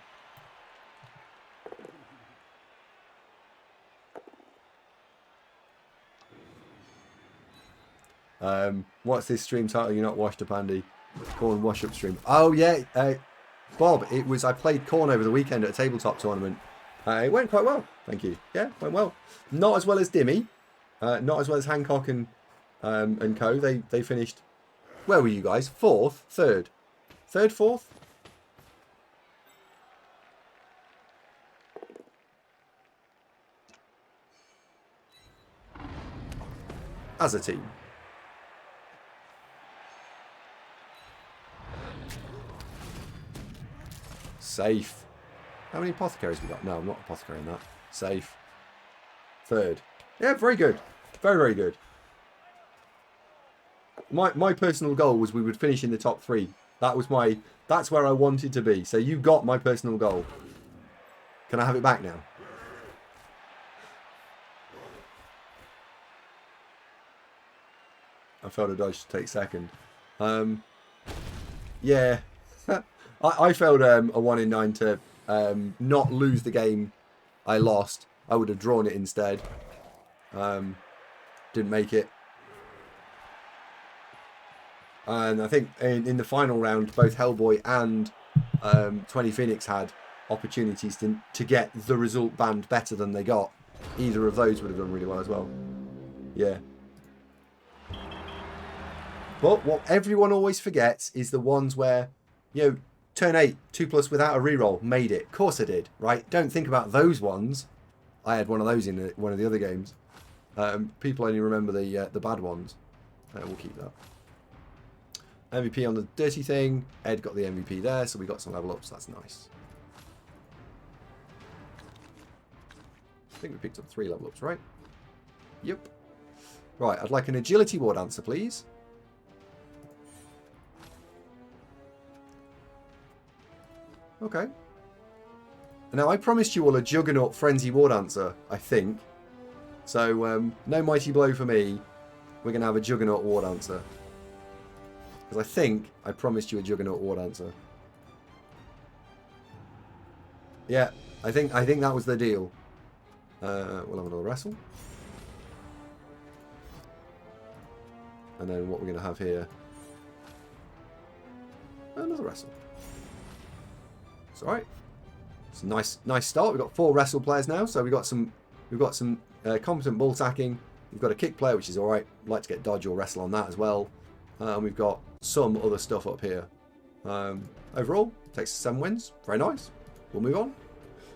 What's this stream title? You're not washed up, Andy. Corn wash up stream. Oh yeah, Bob. It was. I played Corn over the weekend at a tabletop tournament. It went quite well, thank you. Yeah, went well. Not as well as Dimmy. Not as well as Hancock and co. They finished. Where were you guys? 4th, 3rd, 4th. As a team. Safe. How many apothecaries we got? No, I'm not apothecary in that. Safe. 3rd. Yeah, very good. Very, very good. My personal goal was we would finish in the top 3. That's where I wanted to be. So you got my personal goal. Can I have it back now? I failed a dodge to take 2nd. Yeah. I failed a 1 in 9 to not lose the game I lost. I would have drawn it instead. Didn't make it. And I think in the final round, both Hellboy and 20 Phoenix had opportunities to get the result band better than they got. Either of those would have done really well as well. Yeah. But what everyone always forgets is the ones where, you know, turn 8, 2+ without a reroll, made it. Of course I did, right? Don't think about those ones. I had one of those in one of the other games. People only remember the bad ones. We'll keep that. MVP on the dirty thing. Ed got the MVP there, so we got some level ups. That's nice. I think we picked up 3 level ups, right? Yep. Right, I'd like an agility ward answer, please. Okay. Now, I promised you all a Juggernaut Frenzy ward answer, I think. So, no Mighty Blow for me. We're going to have a Juggernaut ward answer. Because I think I promised you a Juggernaut ward answer. Yeah, I think that was the deal. We'll have another wrestle. And then what we're going to have here, another wrestle. It's all right. It's a nice start. We've got 4 wrestle players now, so we've got some competent ball tacking. We've got a kick player, which is all right. Like to get dodge or wrestle on that as well. And we've got some other stuff up here. Overall, takes 7 wins. Very nice. We'll move on.